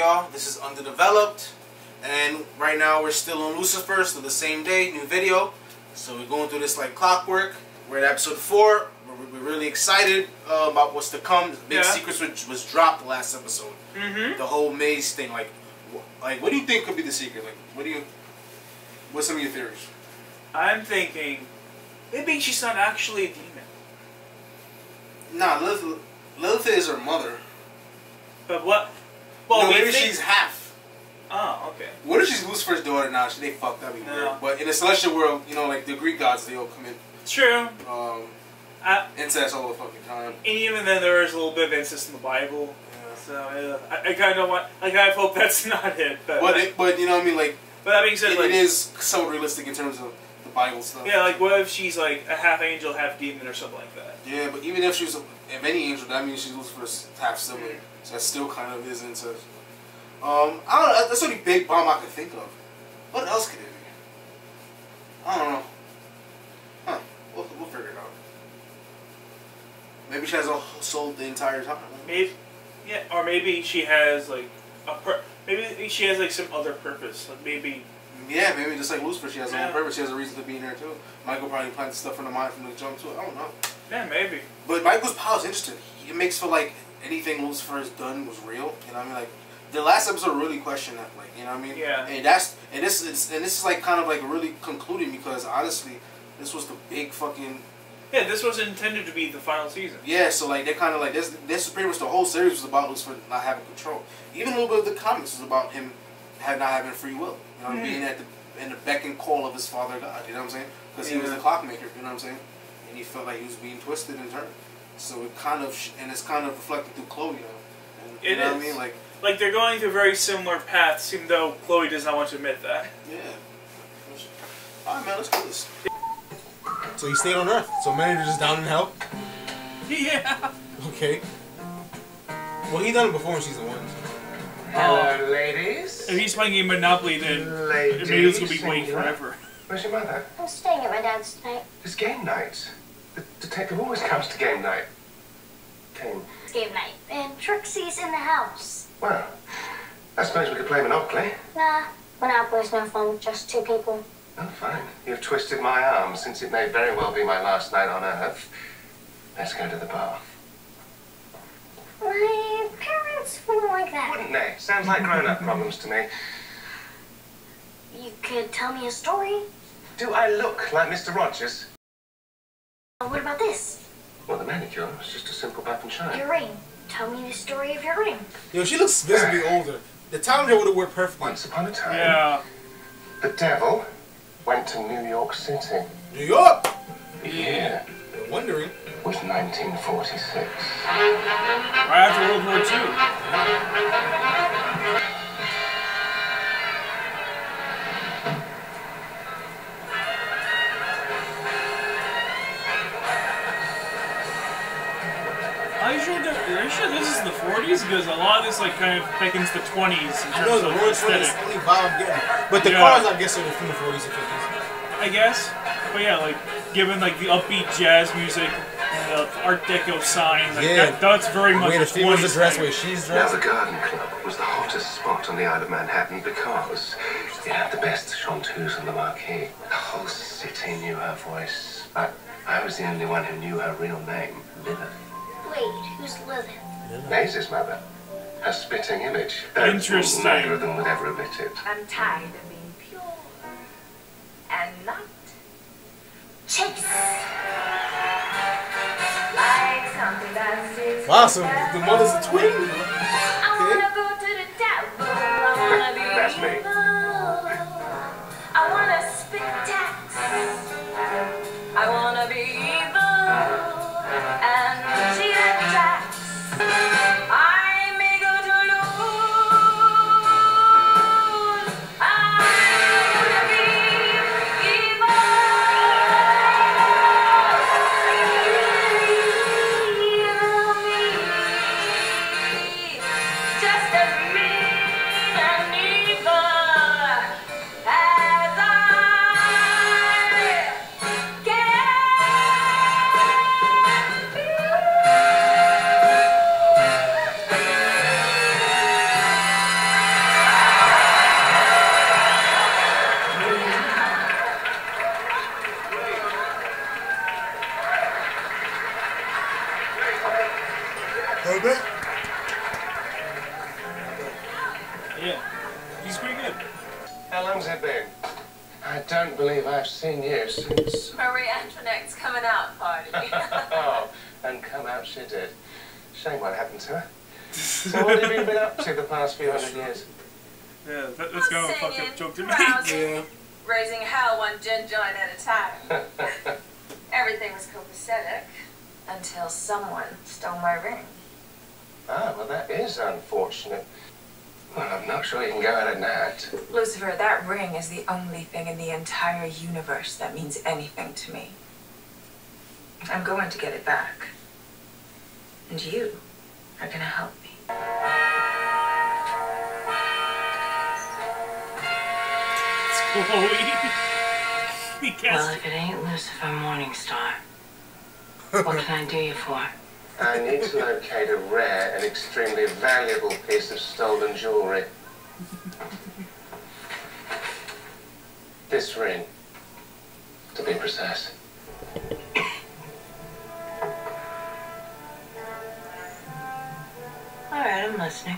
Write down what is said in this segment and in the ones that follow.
y'all? This is Underdeveloped, and right now we're still on Lucifer, so the same day, new video. So we're going through this like clockwork. We're at episode 4. We're really excited about what's to come. The big secrets was dropped the last episode. The whole maze thing, like what do you think could be the secret? Like, what's some of your theories? I'm thinking maybe she's not actually a demon. Nah, Lilith is her mother. But what? Well, no, maybe she's half. Oh, okay. What if she's Lucifer's daughter now? They fucked up. No. But in the celestial world, you know, like the Greek gods, they all come in. True. Incest all the fucking time. And even then, there is a little bit of incest in the Bible. Yeah. So I kind of want. Like, I hope that's not it. But you know what I mean, like. But that being said, it is so realistic in terms of the Bible stuff. Yeah, like what if she's like a half angel, half demon, or something like that? Yeah, but even if she was, if any angel, that means she's Lucifer's half sibling. So that still kind of is incest. I don't know. That's the only big bomb I can think of. What else could it be? I don't know. Huh? We'll figure it out. Maybe she has a soul the entire time. Maybe, yeah, or maybe she has like maybe she has like some other purpose. Like maybe. Yeah, maybe just like Lucifer, she has her own purpose. She has a reason to be in there too. Michael probably planted stuff in the mind from the jump too. I don't know. Yeah, maybe. But Michael's power is interesting. It makes for like anything Lucifer has done was real. You know what I mean? Like the last episode really questioned that. Like, you know what I mean? Yeah. And this is like kind of like really concluding because honestly, this was the big fucking. Yeah, this was intended to be the final season. Yeah, so like they're kind of like this is pretty much the whole series was about Lucifer not having control. Even a little bit of the comics was about him not having free will. You know, being in the beck and call of his father God. You know what I'm saying? Because he was the clockmaker. You know what I'm saying? And he felt like he was being twisted and turned. So it kind of it's kind of reflected through Chloe now. And, you know what I mean? Like they're going through very similar paths, even though Chloe does not want to admit that. Yeah. All right, man. Let's do this. So he stayed on Earth. So manager's just down in hell. Yeah. Okay. Well, he done it before in season 1. Hello, ladies. If he's playing a Monopoly, then it's going to be waiting forever. Where's your mother? I'm staying at my dad's tonight. It's game night. The detective always comes to game night. It's game night. And Trixie's in the house. Well, I suppose we could play Monopoly. Nah, Monopoly's no fun with just 2 people. Oh, fine. You've twisted my arm since it may very well be my last night on Earth. Let's go to the bar. My parents wouldn't like that. Wouldn't they? Sounds like grown-up problems to me. You could tell me a story. Do I look like Mr. Rogers? What about this? Well, the manicure is just a simple buff and shine. Your ring. Tell me the story of your ring. Yo, she looks visibly older. The time here would have worked perfectly. Once upon a time, the devil went to New York City. New York? Yeah. I'm wondering. It was 1946. Right after World War II. Are you sure this is the 40s? Because a lot of this like kind of beckons the 20s in terms of aesthetic. Only vibe I'm getting. But the cars, I guess, are from the 40s and 50s. I guess. But yeah, like, given like the upbeat jazz music and the Art Deco signs, like, that's very much the female's dressed where she's dressed. Now, the Garden Club was the hottest spot on the Isle of Manhattan because it had the best chanteuse on the marquee. The whole city knew her voice. I was the only one who knew her real name, Lilith. Wait, who's Lilith? Maisie's mother. Her spitting image. Interesting. Neither of them would ever admit it. I'm tired of being pure and not Chase! like something that's Wow, so the mother's a twin. I wanna go to the devil. I wanna be That's me. evil. I wanna spit tax. I wanna be evil. And she attracts. I may go to lose. I wanna be evil. Okay. Yeah, he's pretty good. How long's it been? I don't believe I've seen you since... Marie Antoinette's coming out party. Oh, and come out she did. Shame what happened to her. So what have you been up to the past few hundred years? Yeah, that's kind of a fucked up joke to me. Yeah. Raising hell one gin joint at a time. Everything was copacetic until someone stole my ring. Ah, well, that is unfortunate. Well, I'm not sure you can go out at that. Lucifer, that ring is the only thing in the entire universe that means anything to me. I'm going to get it back. And you are gonna help me. Well, if it ain't Lucifer Morningstar, what can I do you for? I need to locate a rare and extremely valuable piece of stolen jewelry. This ring, to be precise. All right, I'm listening.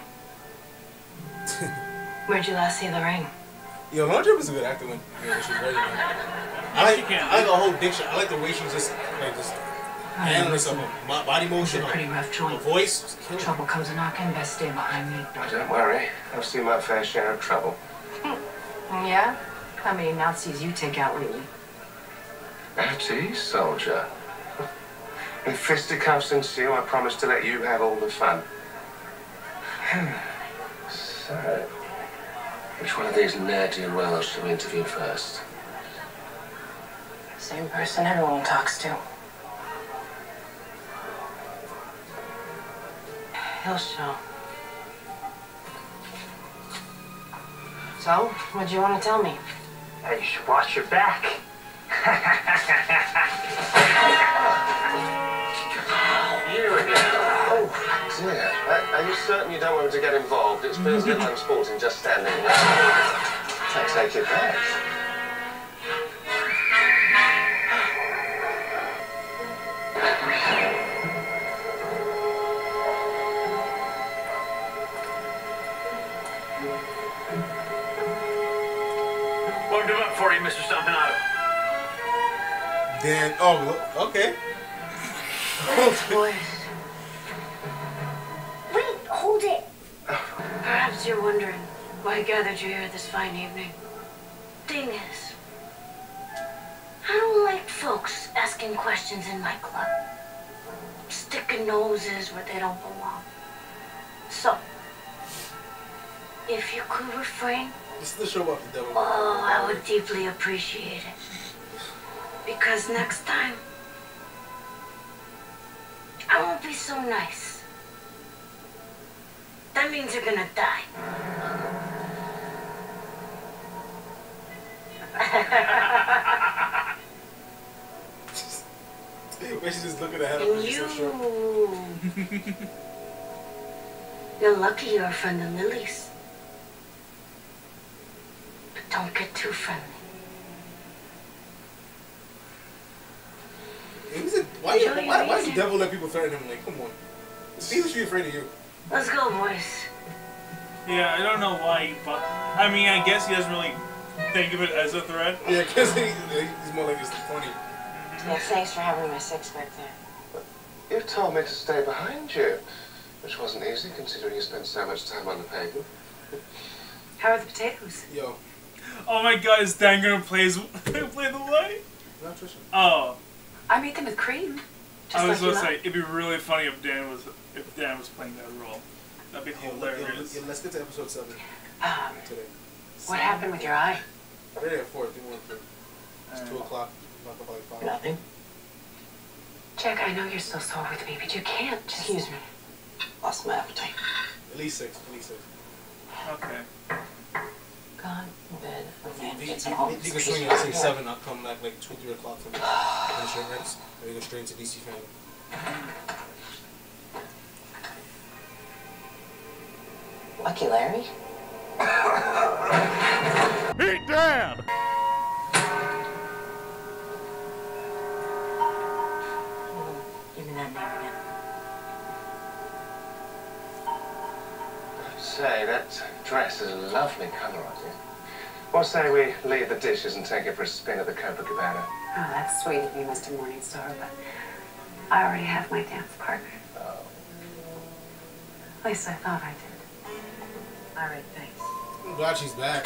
Where'd you last see the ring? Yo, Laundry was a good actor when she's ready, man. I like the whole diction. I like the way she's just handling herself, body motion, Pretty rough her joint. voice. Trouble comes a knocking, best stay behind me. Oh, don't worry, I've seen my fair share of trouble. Yeah? How many Nazis you take out lately? At ease, soldier. If fisticuffs ensue, I promise to let you have all the fun. So, which one of these ne'er-do-wells should we interview first? Same person everyone talks to. He'll show. So, what'd you want to tell me? Hey, you should watch your back. You again. Oh, dear. Are you certain you don't want me to get involved? It feels a little unsporting just standing there. I take it back. What do up for you, Mr. Stompanato? Dan, oh, okay. Boys, Wait, hold it. perhaps you're wondering why I gathered you here this fine evening. Thing is, I don't like folks asking questions in my club. Sticking noses where they don't belong. So, if you could refrain, This is the show about the devil. oh, I would deeply appreciate it. Because next time, I won't be so nice. That means you're gonna die. Where she's just looking at her. And you... You're lucky you're a friend of Lily's. But don't get too friendly. Why does the devil let people threaten him? Like, come on. People should be afraid of you. Let's go, boys. Yeah, I don't know why, but I mean, I guess he doesn't really think of it as a threat. Yeah, because he's more like it's funny. Yeah, thanks for having my six back there. You told me to stay behind you, which wasn't easy considering you spent so much time on the pavement. How are the potatoes? Yo, Oh my God, is Dan gonna play the light? not Trisha. Oh, I made them with cream. Just I was like gonna you say it'd be really funny if Dan was playing that role. That'd be Yo, hilarious. let's get to episode 7 today. What happened with your eye? Ready at 4. They want to. It's 2 o'clock. Knock up like 5. Nothing. Jack, I know you're still sore with me, but you can't just... Excuse me. Lost my appetite. At least 6. At least 6. Okay. Gone in bed. You can swing it. I say 7. I'll come back like 2, 3 o'clock for me. Finish your rents. Then we go straight into DC family. Lucky Larry? Hey, Dad! Give me that name again. say, that dress is a lovely colour on you. What say we leave the dishes and take it for a spin at the Copacabana? Oh, that's sweet of you, Mr. Morningstar, but I already have my dance partner. Oh. At least I thought I did. All right, thanks. I'm glad she's back.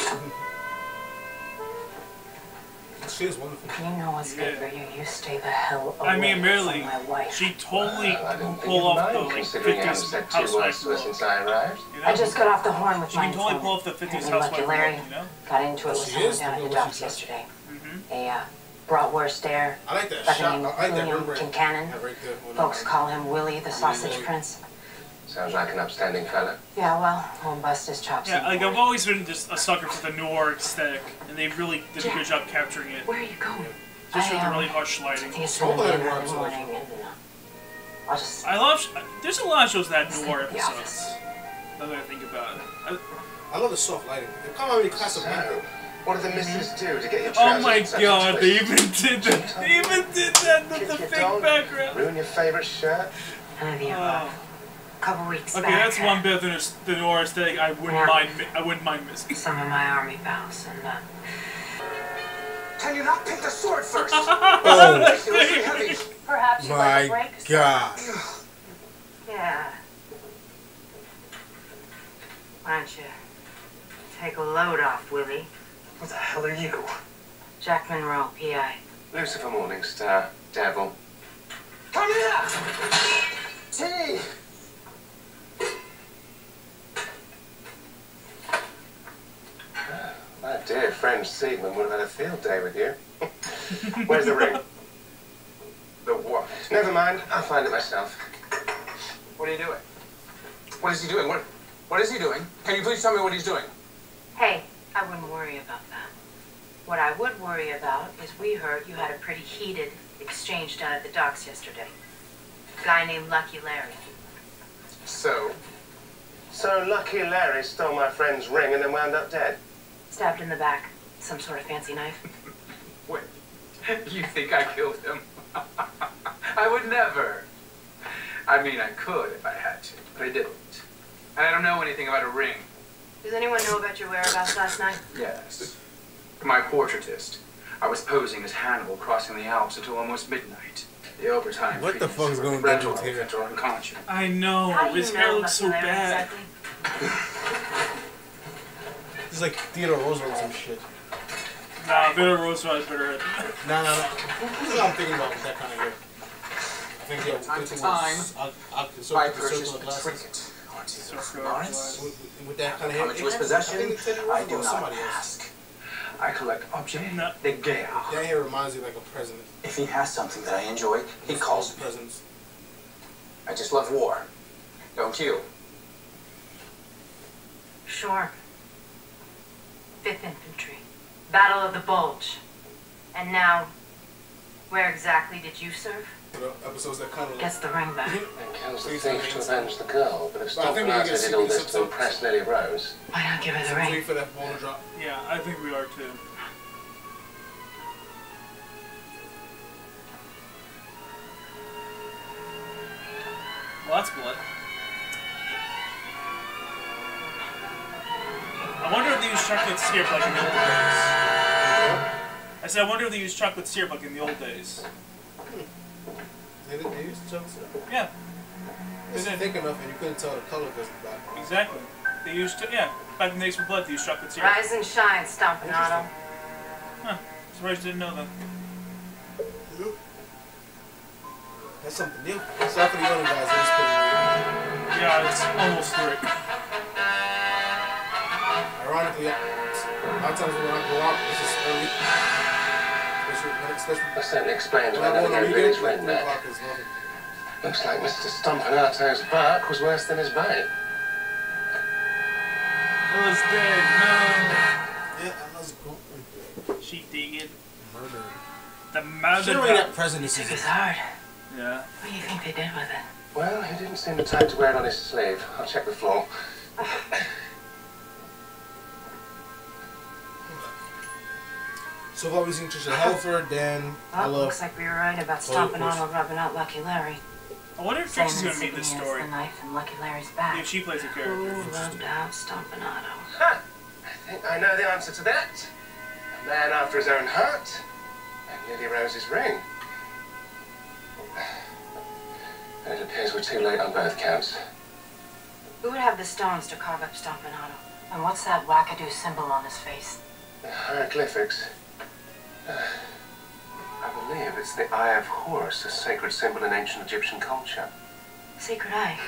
She is wonderful. You know what's good for you. You stay the hell away I mean, really, from my wife. she totally I didn't think pull you'd off the mind, like considering you haven't 50s said 2 words housewife to us look. since I arrived. You know? I just got off the horn with She my can totally informant. pull off the 50s Apparently housewife Lucky look, Larry you know? got into it with She someone is, down at the the way she docks dresses. yesterday. Mm-hmm. A bratwurst there. I like that By the shot. name I like that William rim Kincannon. Yeah, right there. Folks call him Willie the Sausage Willie. Prince. Sounds like an upstanding fella. Yeah, well, we'll bust his chops. Yeah, in like for I've it. always been just a sucker for the noir aesthetic, and they really did a good job capturing it. Where are you going? Just with the I really harsh lighting. think it's gonna be an early morning, and I'll just I love. There's a lot of shows that sleep noir at the episodes. office. Now that I think about it. I love the soft lighting. Come on, class of So, black. what do the missus do to get your Oh trousers my in such a god, they twist? even did that. They even did that with Kick the your fake dog? background. Ruin your favourite shirt? None of the above. A couple weeks Okay, back, that's one bit of the noir aesthetic I wouldn't Yeah. mind. I wouldn't mind missing. some of my army pals, and Can you not pick the sword first? Oh Seriously heavy. perhaps you'd like a my break. god. Yeah. Why don't you take a load off, Willie? What the hell are you? Jack Monroe, PI. Lucifer Morningstar, devil. Come here! Tea! My dear friend Seaman would have had a field day with you. Where's the ring? The what? Never mind, I'll find it myself. What are you doing? What is he doing? What is he doing? Can you please tell me what he's doing? Hey, I wouldn't worry about that. What I would worry about is we heard you had a pretty heated exchange down at the docks yesterday. A guy named Lucky Larry. So? So Lucky Larry stole my friend's ring and then wound up dead. Stabbed in the back. Some sort of fancy knife. Wait. You think I killed him? I would never. I mean, I could if I had to, but I didn't. And I don't know anything about a ring. Does anyone know about your whereabouts last night? Yes. My portraitist. I was posing as Hannibal crossing the Alps until almost midnight. The overtime. What the fees fuck is were going on rental with his hair? outfit or unconscious. I know. How do you His hair know looks Lucky so Larry bad. exactly? It's like Theodore Roosevelt or some shit. Nah, Theodore Roosevelt is better at No. This is what I'm thinking about with that kind of hair. I think yeah, Time with to the time, circle I of purchased a glasses. trinket. Aren't you, Circle Lawrence? With that kind of hair. Come into his I possession, think it's Teddy I Roosevelt do or not somebody else. ask. I collect objets No. de guerre. That hair reminds me like a president. If he has something that I enjoy, he calls me. Presidents. I just love war. Don't you? Sure. 5th Infantry. Battle of the Bulge. And now, where exactly did you serve? The episodes that kind of Gets the ring back. And kills the thief to avenge the girl. But if Well, I think we can Stompanato get did all six this to impress Lily Rose, Why not give her the wait ring? for that ball to drop. Yeah, I think we are too. Well, that's blood. I wonder if they use chocolate syrup like in the old days. I said, I wonder if they use chocolate syrup like in the old days. They used to chocolate syrup. Yeah, It's thick enough and you couldn't tell the color because of that. exactly. They used, yeah, back in the days for blood, they used chocolate syrup. Rise and shine, Stompanato. Huh, surprised I didn't know that. That's something new. It's not for the young guys. It's pretty weird. Yeah, it's almost 3. Ironically, a lot of times when I go out, it's just early. Especially that certainly explains when why I go never on the gave Lily's weekend, ring 3 back. o'clock is nothing. Looks like Mr. Stompanato's bark was worse than his bite. Ella's dead, Yeah, I was going. no. She did. Murdered. The mother. Considering that presidency. Took his heart. Yeah. What do you think they did with it? Well, he didn't seem the type to wear it on his sleeve. I'll check the floor. So far we've seen Trisha Helfer, Dan, I Well, love. looks like we were right about Chloe, of course. Stompanato rubbing out Lucky Larry. I wonder if Trixie's gonna meet this story. The knife in Lucky Larry's back. If she plays a Who character. loved to have Stompanato? Ha! I think I know the answer to that. A man after his own heart. And Lily Rose's ring. And it appears we're too late on both counts. Who would have the stones to carve up Stompanato? And what's that wackadoo symbol on his face? The hieroglyphics. I believe it's the Eye of Horus, a sacred symbol in ancient Egyptian culture. Sacred Eye.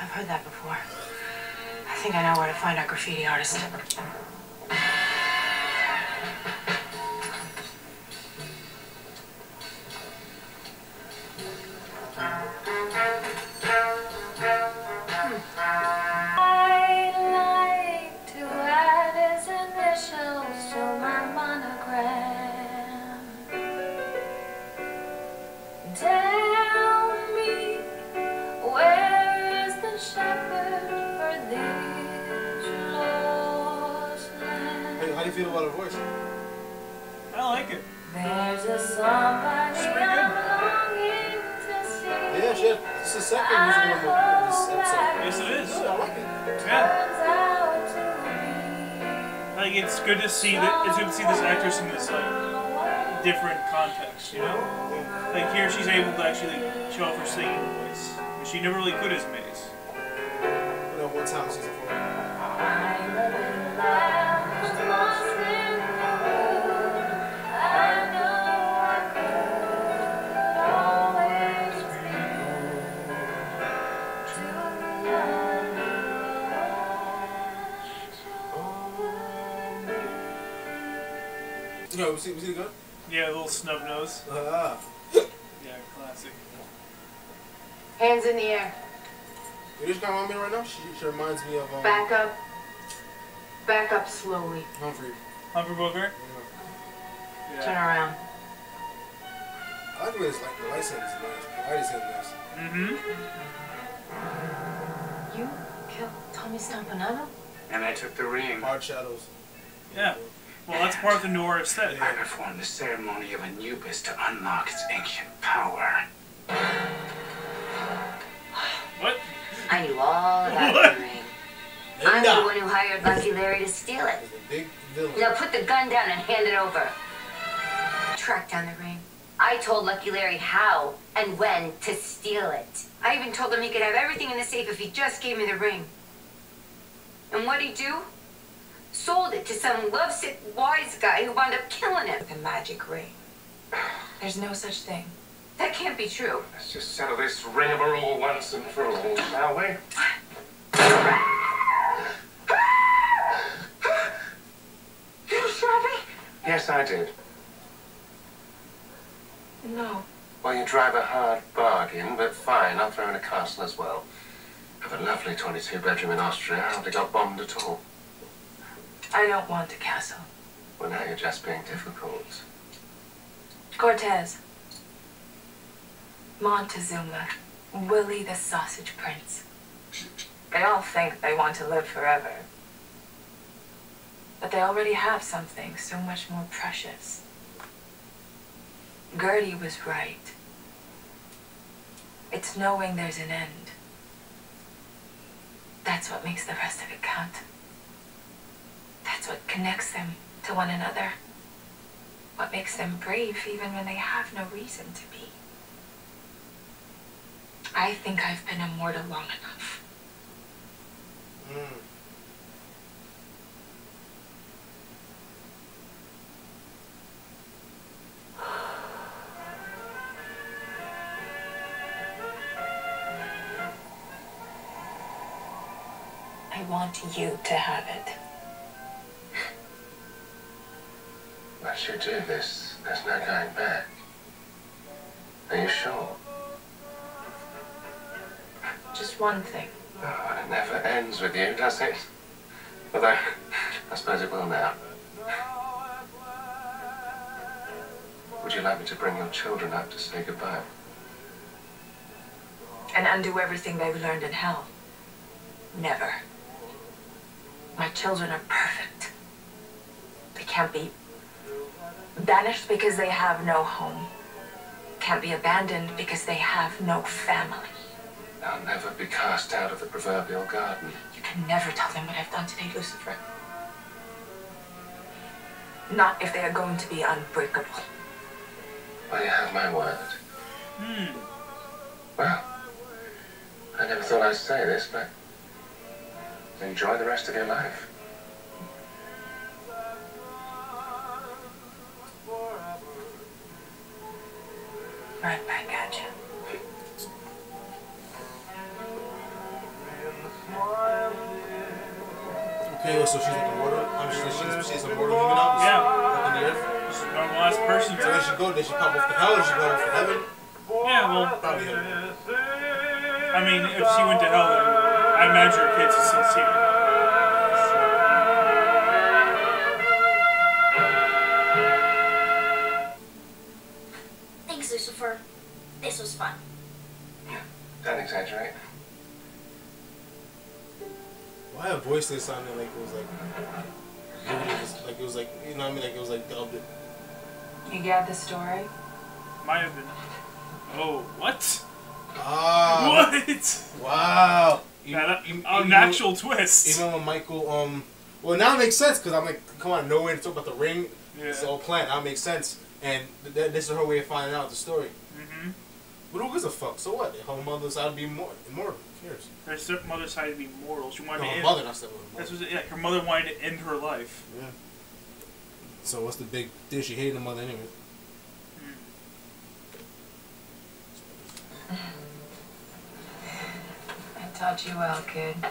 I've heard that before. I think I know where to find our graffiti artist. How do you feel about her voice? I like it. There's a somebody I'm longing to see. Yeah, shit. It's the second musical number in this episode. Yes, it is. Yeah, I like it. Yeah. Like, it's good to see that. It's good to see this actress in this like different context. You know, like here she's able to actually show off her singing voice, which she never really could as Maze. You know, one time in season 4. No, was he good? Yeah, a little snub nose. Ah. Yeah, classic. Hands in the air. You just got on me right now? She reminds me of Back up. Back up slowly. Humphrey. Humphrey Bogart? Yeah. Turn around. I like the way this like the light set is nice. The light is nice. Mm-hmm. You killed Tommy Stompanato? And I took the ring. Hard shadows. Yeah. Well, that's part of the noir aesthetic. I performed the ceremony of Anubis to unlock its ancient power. What? I knew all about What? the ring. I'm the one who hired Lucky Larry to steal it. He's a big villain. Now put the gun down and hand it over. Track down the ring. I told Lucky Larry how and when to steal it. I even told him he could have everything in the safe if he just gave me the ring. And what'd he do? Sold it to some lovesick wise guy who wound up killing him. With a magic ring. There's no such thing. That can't be true. Let's just settle this ringamarole once and for all, shall we? You shot me? Yes, I did. No. Well, you drive a hard bargain, but fine, I'll throw in a castle as well. Have a lovely 22-bedroom in Austria. I hardly got bombed at all. I don't want a castle. Well, now you're just being difficult. Cortez. Montezuma. Willie the Sausage Prince. They all think they want to live forever. But they already have something so much more precious. Gertie was right. It's knowing there's an end. That's what makes the rest of it count. That's what connects them to one another. What makes them brave even when they have no reason to be. I think I've been immortal long enough. I want you to have it. Once you do this, there's no going back. Are you sure? Just one thing. Oh, it never ends with you, does it? Although, I suppose it will now. Would you like me to bring your children up to say goodbye? And undo everything they've learned in hell? Never. My children are perfect. They can't be banished because they have no home. can't be abandoned because they have no family. They'll never be cast out of the proverbial garden. You can never tell them what I've done today, Lucifer. Not if they are going to be unbreakable. Well, you have my word. Hmm. Well, I never thought I'd say this, but enjoy the rest of your life. Right back at you. Okay, so she's with the mortal. She's a mortal human now. Yeah. On the earth. She's a normal ass person. So when she go, did she pop off to hell or she go off to heaven? Yeah, well, Probably heaven. I mean, if she went to hell, then I imagine her kids are sincere. Thanks, Lucifer. This was fun. Don't exaggerate. Why her voice did sounded like it was like, like it was like, you know what I mean, like it was like dubbed. You get the story? Might have been. Oh, what? Ah. What? Wow. An actual twist. Even when Michael, well now it makes sense because I'm like, come on, nowhere to talk about the ring. Yeah. It's all planned. That makes sense, and this is her way of finding out the story. Mm-hmm. But who gives a fuck? So what? Her mother decided to be immortal. Cheers. Her stepmother decided to be mortal. She wanted No, to her end. mother, not stepmother. That's what, yeah, her mother wanted to end her life. Yeah. So what's the big deal? She hated the mother anyway. I taught you well, kid. I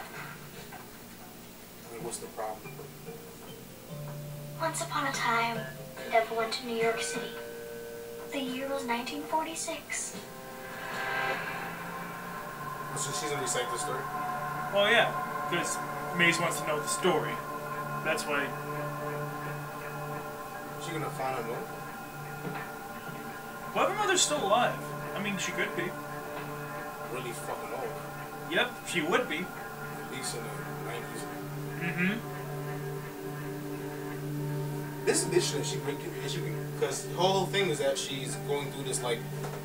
mean, what's the problem? Once upon a time, the devil went to New York City. The year was 1946. So she's gonna recite the story. Well, yeah, because Maze wants to know the story. That's why. She gonna find her mother? Well, her mother's still alive. I mean, she could be. Really fucking old. Yep, she would be. At least in the 90s. Mm-hmm. This edition that she because the whole thing is that she's going through this like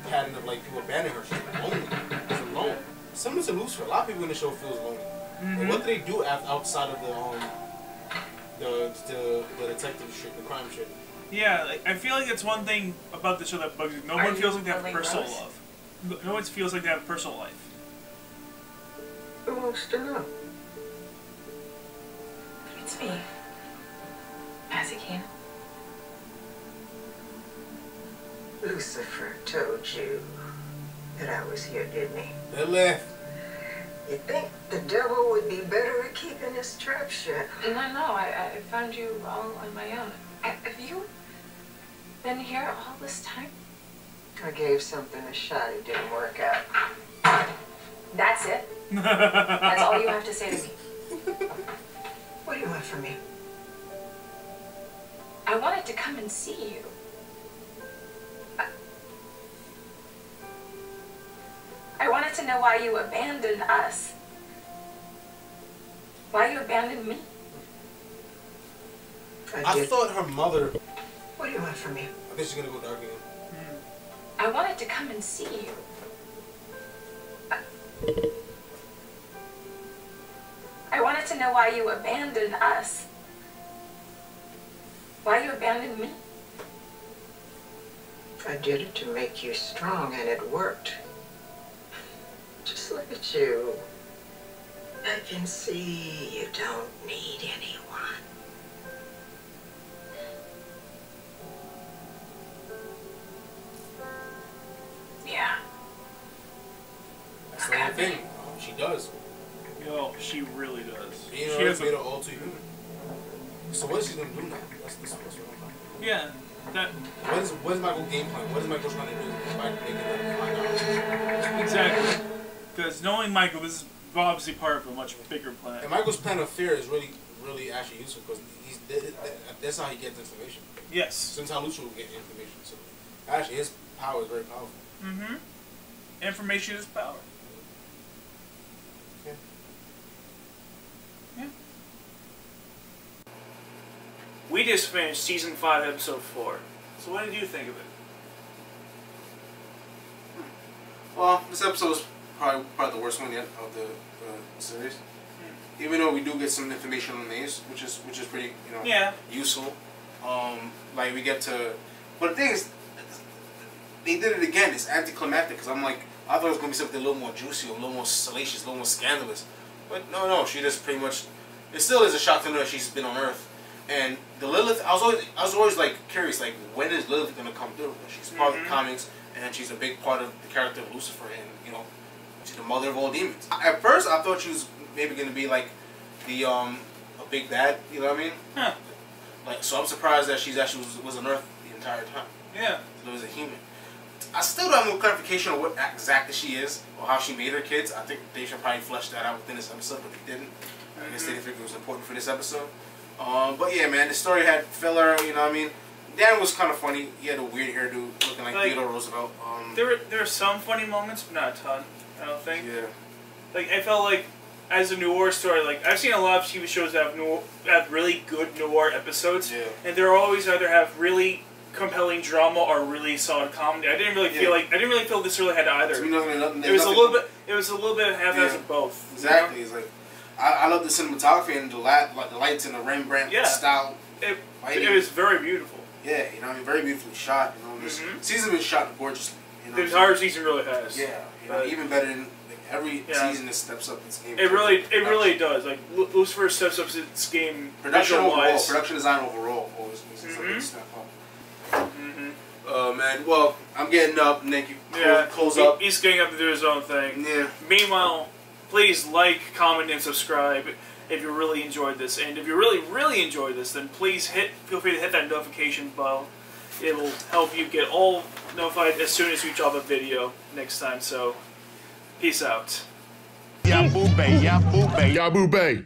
pattern of like people abandoning her. She's lonely. She's alone. Similar to Lucifer, a lot of people in the show feels lonely. Mm-hmm. And what do they do outside of the detective shit, the crime shit? Yeah, like, I feel like it's one thing about the show that bugs me. No one feels like they have personal love. No one feels like they have personal life. Who wants to know? It's me. Pasadena. Lucifer told you that I was here, didn't he? They left. You think the devil would be better at keeping his trap shut? No, I found you all on my own. Have you been here all this time? I gave something a shot. It didn't work out. That's it? That's all you have to say to me? What do you want from me? I wanted to come and see you. I wanted to know why you abandoned us. Why you abandoned me. I thought her mother. What do you want from me? I think she's gonna go dark again. I wanted to come and see you. I wanted to know why you abandoned us. Why you abandoned me. I did it to make you strong, and it worked. Just look at you. I can see you don't need anyone. Yeah. That's the only thing. She does. Yo, she really does. Being She has made her a, all too human. So what is she gonna do now? That's what I'm yeah, that What is Michael's game plan? What is Michael trying to do by making them find out? exactly. Because knowing Michael, this is obviously part of a much bigger plan. And Michael's plan of fear is really actually useful because that's how he gets information. Yes. Since how Lucifer will get information. So actually his power is very powerful. Mm-hmm. Information is power. Yeah. Yeah. We just finished season 5, episode 4. So what did you think of it? Well, this episode was probably the worst one yet of the series. Even though we do get some information on Maze, which is pretty, you know, useful. Like we get to, but the thing is, they did it again. It's anticlimactic because I'm like, I thought it was gonna be something a little more juicy, a little more salacious, a little more scandalous. But no, she just pretty much. It still is a shock to know that she's been on Earth. And the Lilith, I was always like curious, like when is Lilith gonna come through? She's part of the comics, and she's a big part of the character of Lucifer, and you know, she's the mother of all demons. At first, I thought she was maybe gonna be like the a big bad, you know what I mean? Huh. Like, so I'm surprised that she's actually was on Earth the entire time. Yeah. So it was a human. I still don't have no clarification on what exactly she is or how she made her kids. I think they should probably flesh that out within this episode, but they didn't. I guess they didn't think it was important for this episode. But yeah, man, the story had filler, you know what I mean? Dan was kind of funny. He had a weird hairdo looking like Theodore Roosevelt. There were some funny moments, but not a ton, I don't think. Yeah. Like, I felt like, as a noir story, like, I've seen a lot of TV shows that have really good noir episodes, and they're always either have really compelling drama or really solid comedy. I didn't really feel this really had either. It was a little bit half-assed of both. Exactly. You know? It's like I love the cinematography and the lights and the Rembrandt style. It was very beautiful. Yeah, you know, I mean, very beautifully shot. You know, this season was shot gorgeously. You know, the entire season really has. Yeah, you know, even better than every season that steps up its game. It really does. Like Lucifer steps up its game. Production overall, production design overall, always a big step up. Man, well, I'm getting up, Nick. Close up. He's getting up to do his own thing. Yeah. Meanwhile, please like, comment, and subscribe if you really enjoyed this. And if you really enjoyed this, then please feel free to hit that notification bell. It will help you get all notified as soon as we drop a video next time. So, peace out. Ya boo bay, ya boo bay, ya boo bay.